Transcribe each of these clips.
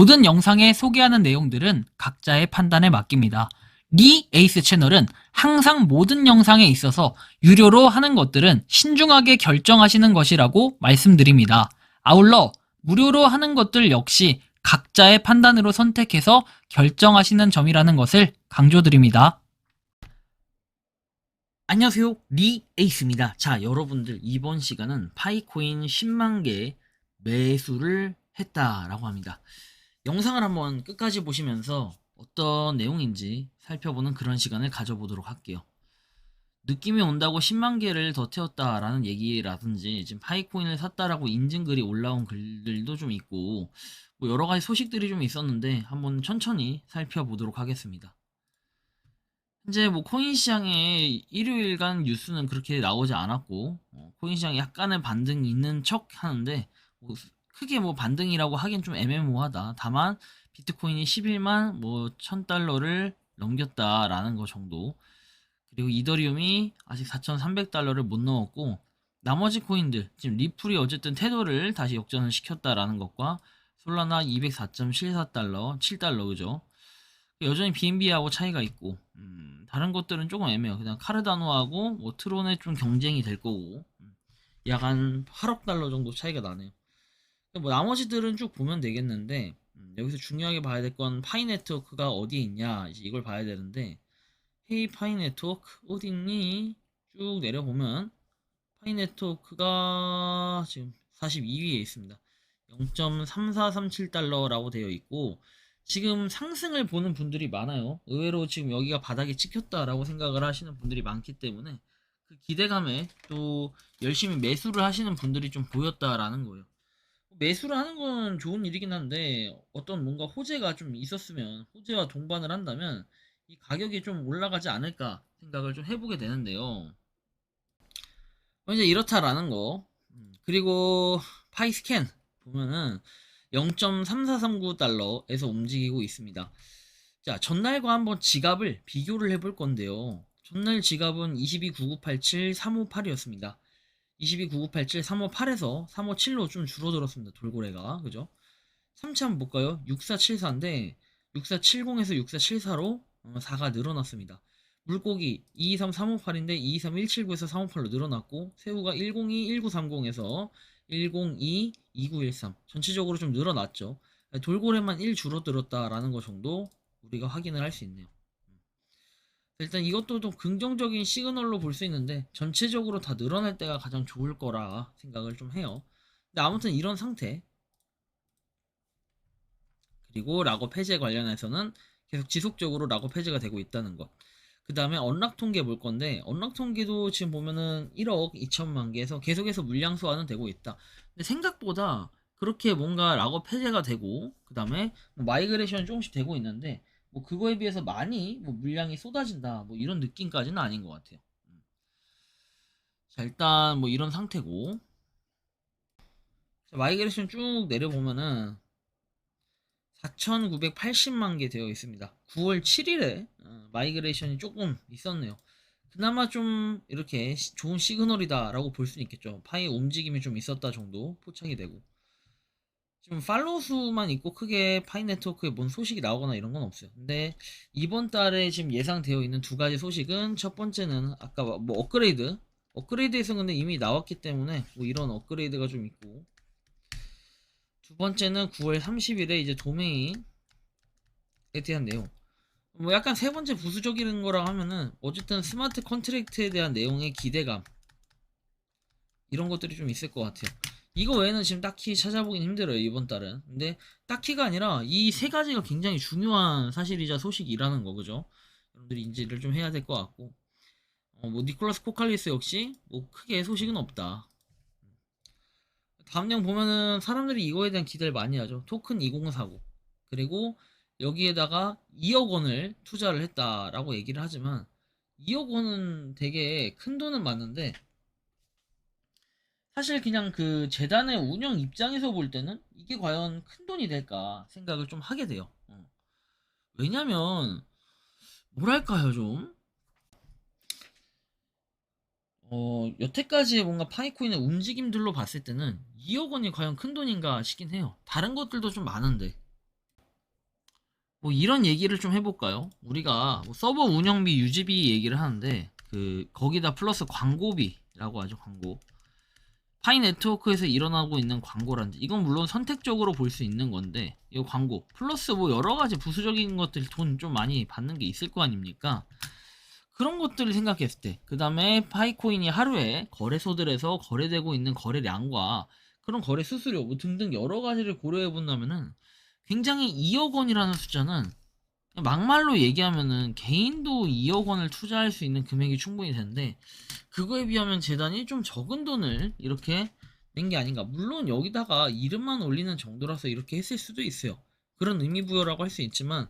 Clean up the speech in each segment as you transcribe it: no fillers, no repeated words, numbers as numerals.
모든 영상에 소개하는 내용들은 각자의 판단에 맡깁니다. 리 에이스 채널은 항상 모든 영상에 있어서 유료로 하는 것들은 신중하게 결정하시는 것이라고 말씀드립니다. 아울러 무료로 하는 것들 역시 각자의 판단으로 선택해서 결정하시는 점이라는 것을 강조드립니다. 안녕하세요, 리 에이스입니다. 자, 여러분들 이번 시간은 파이코인 10만 개 매수를 했다라고 합니다. 영상을 한번 끝까지 보시면서 어떤 내용인지 살펴보는 그런 시간을 가져보도록 할게요. 느낌이 온다고 10만 개를 더 태웠다라는 얘기라든지 지금 파이코인을 샀다라고 인증글이 올라온 글들도 좀 있고 뭐 여러 가지 소식들이 좀 있었는데 한번 천천히 살펴보도록 하겠습니다. 현재 뭐 코인 시장의 일요일간 뉴스는 그렇게 나오지 않았고 코인 시장이 약간의 반등이 있는 척 하는데 뭐 크게 뭐 반등이라고 하긴 좀 애매모호하다. 다만 비트코인이 11만 뭐 1000달러를 넘겼다라는 거 정도. 그리고 이더리움이 아직 4,300달러를 못 넘었고 나머지 코인들 지금 리플이 어쨌든 태도를 다시 역전을 시켰다라는 것과 솔라나 204.74달러 7달러 그죠? 여전히 BNB하고 차이가 있고 다른 것들은 조금 애매해요. 그냥 카르다노하고 뭐 트론의 좀 경쟁이 될 거고 약 한 8억 달러 정도 차이가 나네요. 뭐 나머지들은 쭉 보면 되겠는데 여기서 중요하게 봐야 될 건 파이 네트워크가 어디에 있냐 이제 이걸 봐야 되는데 헤이 파이 네트워크 어디 있니? 쭉 내려보면 파이 네트워크가 지금 42위에 있습니다. 0.3437달러라고 되어 있고 지금 상승을 보는 분들이 많아요. 의외로 지금 여기가 바닥에 찍혔다라고 생각을 하시는 분들이 많기 때문에 그 기대감에 또 열심히 매수를 하시는 분들이 좀 보였다라는 거예요. 매수를 하는 건 좋은 일이긴 한데 어떤 뭔가 호재가 좀 있었으면 호재와 동반을 한다면 이 가격이 좀 올라가지 않을까 생각을 좀 해보게 되는데요. 이제 이렇다라는 거. 그리고 파이스캔 보면은 0.3439달러에서 움직이고 있습니다. 자, 전날과 한번 지갑을 비교를 해볼 건데요. 전날 지갑은 229987 358이었습니다. 229987 358에서 357로 좀 줄어들었습니다. 돌고래가. 그죠? 3차 한번 볼까요? 6474인데 6470에서 6474로 4가 늘어났습니다. 물고기 223358인데 223179에서 358로 늘어났고 새우가 102 1930에서 102 2913 전체적으로 좀 늘어났죠. 돌고래만 1 줄어들었다라는 것 정도 우리가 확인을 할 수 있네요. 일단 이것도 좀 긍정적인 시그널로 볼 수 있는데 전체적으로 다 늘어날 때가 가장 좋을 거라 생각을 좀 해요. 근데 아무튼 이런 상태 그리고 락업 해제 관련해서는 계속 지속적으로 락업 해제가 되고 있다는 것. 그 다음에 언락 통계 볼 건데 언락 통계도 지금 보면은 1억 2천만 개에서 계속해서 물량 소화는 되고 있다. 근데 생각보다 그렇게 뭔가 락업 해제가 되고 그 다음에 뭐 마이그레이션이 조금씩 되고 있는데 뭐 그거에 비해서 많이 뭐 물량이 쏟아진다 뭐 이런 느낌까지는 아닌 것 같아요. 자 일단 뭐 이런 상태고 자, 마이그레이션 쭉 내려보면은 4,980만 개 되어 있습니다. 9월 7일에 마이그레이션이 조금 있었네요. 그나마 좀 이렇게 좋은 시그널이다라고 볼 수 있겠죠. 파이 움직임이 좀 있었다 정도 포착이 되고 지금 팔로우 수만 있고 크게 파이 네트워크에 뭔 소식이 나오거나 이런 건 없어요. 근데 이번 달에 지금 예상되어 있는 두 가지 소식은 첫 번째는 아까 뭐 업그레이드에서 근데 이미 나왔기 때문에 뭐 이런 업그레이드가 좀 있고 두 번째는 9월 30일에 이제 도메인에 대한 내용. 뭐 약간 세 번째 부수적인 거라 하면은 어쨌든 스마트 컨트랙트에 대한 내용의 기대감 이런 것들이 좀 있을 것 같아요. 이거 외에는 지금 딱히 찾아보긴 힘들어요 이번 달은. 근데 딱히가 아니라 이 세 가지가 굉장히 중요한 사실이자 소식이라는 거 그죠? 여러분들이 인지를 좀 해야 될 것 같고 뭐 니콜라스 코칼리스 역시 뭐 크게 소식은 없다. 다음 내용 보면은 사람들이 이거에 대한 기대를 많이 하죠. 토큰 2049 그리고 여기에다가 2억 원을 투자를 했다라고 얘기를 하지만 2억 원은 되게 큰 돈은 맞는데 사실 그냥 그 재단의 운영 입장에서 볼 때는 이게 과연 큰 돈이 될까 생각을 좀 하게 돼요. 왜냐면 뭐랄까요 좀 여태까지 뭔가 파이코인의 움직임들로 봤을 때는 2억 원이 과연 큰 돈인가 싶긴 해요. 다른 것들도 좀 많은데 뭐 이런 얘기를 좀 해볼까요? 우리가 뭐 서버 운영비, 유지비 얘기를 하는데 거기다 플러스 광고비라고 하죠. 광고. 파이 네트워크에서 일어나고 있는 광고란지 이건 물론 선택적으로 볼 수 있는 건데 이 광고 플러스 뭐 여러 가지 부수적인 것들 돈 좀 많이 받는 게 있을 거 아닙니까? 그런 것들을 생각했을 때 그 다음에 파이코인이 하루에 거래소들에서 거래되고 있는 거래량과 그런 거래 수수료 뭐 등등 여러 가지를 고려해 본다면은 굉장히 2억 원이라는 숫자는 막말로 얘기하면은 개인도 2억 원을 투자할 수 있는 금액이 충분히 되는데 그거에 비하면 재단이 좀 적은 돈을 이렇게 낸 게 아닌가. 물론 여기다가 이름만 올리는 정도라서 이렇게 했을 수도 있어요. 그런 의미 부여라고 할 수 있지만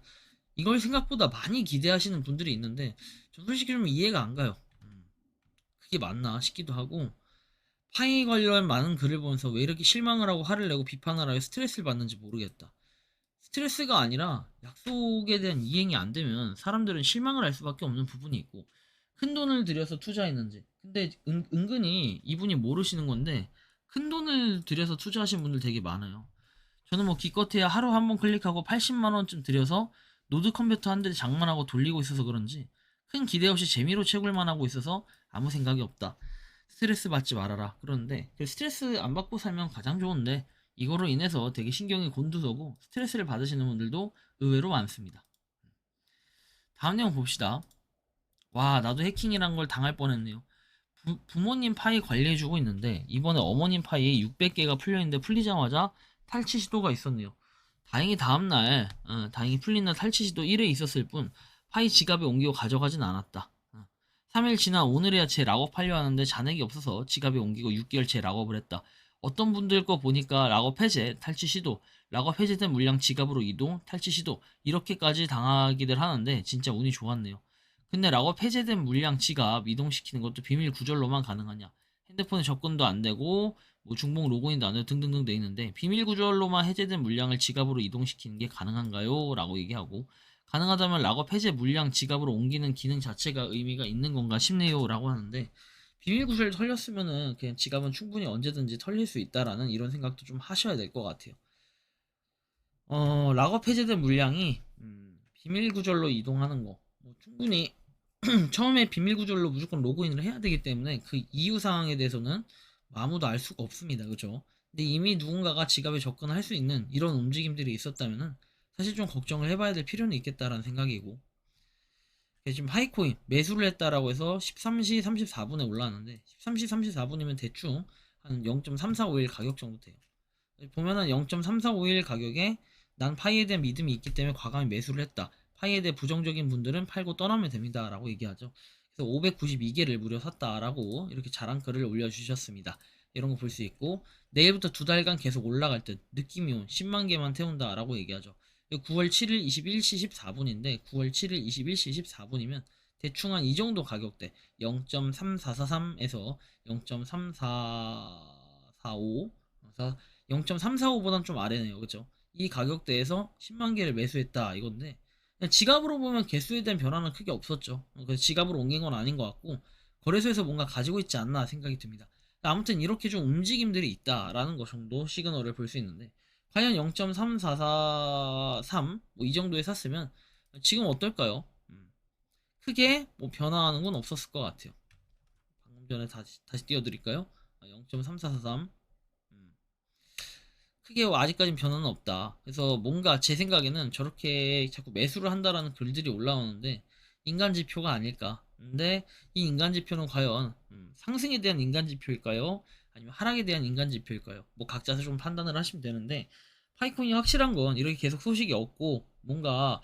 이걸 생각보다 많이 기대하시는 분들이 있는데 전 솔직히 좀 이해가 안 가요. 그게 맞나 싶기도 하고 파이 관련 많은 글을 보면서 왜 이렇게 실망을 하고 화를 내고 비판을 하여 스트레스를 받는지 모르겠다. 스트레스가 아니라 약속에 대한 이행이 안 되면 사람들은 실망을 할 수밖에 없는 부분이 있고 큰 돈을 들여서 투자했는지 근데 은근히 이분이 모르시는 건데 큰 돈을 들여서 투자하신 분들 되게 많아요. 저는 뭐 기껏해야 하루 한 번 클릭하고 80만 원쯤 들여서 노드 컴퓨터 한 대 장만하고 돌리고 있어서 그런지 큰 기대 없이 재미로 채굴만 하고 있어서 아무 생각이 없다. 스트레스 받지 말아라. 그런데 그 스트레스 안 받고 살면 가장 좋은데 이거로 인해서 되게 신경이 곤두서고 스트레스를 받으시는 분들도 의외로 많습니다. 다음 내용 봅시다. 와, 나도 해킹이란 걸 당할 뻔했네요. 부모님 파이 관리해주고 있는데 이번에 어머님 파이에 600개가 풀려있는데 풀리자마자 탈취 시도가 있었네요. 다행히 다음날 다행히 풀린 날 탈취 시도 1회 있었을 뿐 파이 지갑에 옮기고 가져가진 않았다. 3일 지나 오늘에야 제 락업하려 하는데 잔액이 없어서 지갑에 옮기고 6개월째 락업을 했다. 어떤 분들 거 보니까 락업 해제, 탈취 시도, 락업 해제된 물량 지갑으로 이동, 탈취 시도 이렇게까지 당하기들 하는데 진짜 운이 좋았네요. 근데 락업 해제된 물량 지갑 이동시키는 것도 비밀 구절로만 가능하냐? 핸드폰에 접근도 안 되고 뭐 중복 로그인도 안 되고 등등등 돼 있는데 비밀 구절로만 해제된 물량을 지갑으로 이동시키는 게 가능한가요? 라고 얘기하고 가능하다면 락업 해제 물량 지갑으로 옮기는 기능 자체가 의미가 있는 건가 싶네요 라고 하는데 비밀 구절 털렸으면은 그냥 지갑은 충분히 언제든지 털릴 수 있다라는 이런 생각도 좀 하셔야 될 것 같아요. 락업 해제된 물량이 비밀 구절로 이동하는 거 뭐 충분히 처음에 비밀 구절로 무조건 로그인을 해야 되기 때문에 그 이유 사항에 대해서는 아무도 알 수가 없습니다. 그죠? 근데 이미 누군가가 지갑에 접근할 수 있는 이런 움직임들이 있었다면은 사실 좀 걱정을 해봐야 될 필요는 있겠다라는 생각이고 지금 하이코인 매수를 했다라고 해서 13시 34분에 올라왔는데 13시 34분이면 대충 한 0.3451 가격 정도 돼요. 보면은 0.3451 가격에 난 파이에 대한 믿음이 있기 때문에 과감히 매수를 했다. 파이에 대해 부정적인 분들은 팔고 떠나면 됩니다. 라고 얘기하죠. 그래서 592개를 무려 샀다라고 이렇게 자랑글을 올려주셨습니다. 이런 거 볼 수 있고 내일부터 2달간 계속 올라갈 듯 느낌이 온 10만 개만 태운다 라고 얘기하죠. 9월 7일 21시 14분인데 9월 7일 21시 14분이면 대충 한 이 정도 가격대 0.3443에서 0.3445 0.345보단 좀 아래네요. 그죠? 이 가격대에서 10만 개를 매수했다 이건데 지갑으로 보면 개수에 대한 변화는 크게 없었죠. 그래서 지갑으로 옮긴 건 아닌 것 같고 거래소에서 뭔가 가지고 있지 않나 생각이 듭니다. 아무튼 이렇게 좀 움직임들이 있다라는 것 정도 시그널을 볼 수 있는데 과연 0.3443 뭐 이 정도에 샀으면 지금 어떨까요? 크게 뭐 변화하는 건 없었을 것 같아요. 방금 전에 다시 띄워드릴까요? 0.3443 크게 아직까진 변화는 없다. 그래서 뭔가 제 생각에는 저렇게 자꾸 매수를 한다라는 글들이 올라오는데 인간 지표가 아닐까. 근데 이 인간 지표는 과연 상승에 대한 인간 지표일까요? 아니면 하락에 대한 인간 지표일까요? 뭐 각자서 좀 판단을 하시면 되는데 파이콘이 확실한 건 이렇게 계속 소식이 없고 뭔가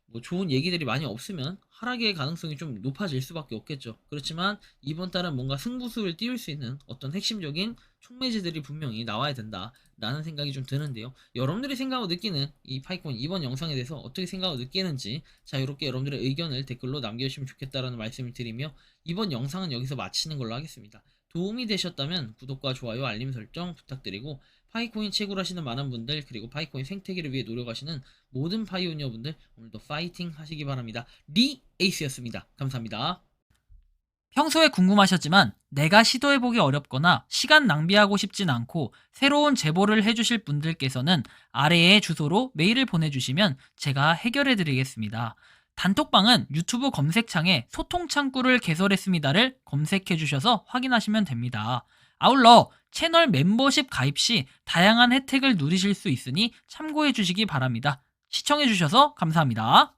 뭐 좋은 얘기들이 많이 없으면 하락의 가능성이 좀 높아질 수밖에 없겠죠. 그렇지만 이번 달은 뭔가 승부수를 띄울 수 있는 어떤 핵심적인 촉매제들이 분명히 나와야 된다라는 생각이 좀 드는데요. 여러분들이 생각하고 느끼는 이 파이콘 이번 영상에 대해서 어떻게 생각하고 느끼는지 자유롭게 여러분들의 의견을 댓글로 남겨주시면 좋겠다라는 말씀을 드리며 이번 영상은 여기서 마치는 걸로 하겠습니다. 도움이 되셨다면 구독과 좋아요, 알림 설정 부탁드리고 파이코인 채굴하시는 많은 분들 그리고 파이코인 생태계를 위해 노력하시는 모든 파이오니어 분들 오늘도 파이팅 하시기 바랍니다. 리 에이스였습니다. 감사합니다. 평소에 궁금하셨지만 내가 시도해보기 어렵거나 시간 낭비하고 싶진 않고 새로운 제보를 해주실 분들께서는 아래의 주소로 메일을 보내주시면 제가 해결해드리겠습니다. 단톡방은 유튜브 검색창에 소통창구를 개설했습니다를 검색해주셔서 확인하시면 됩니다. 아울러 채널 멤버십 가입 시 다양한 혜택을 누리실 수 있으니 참고해주시기 바랍니다. 시청해주셔서 감사합니다.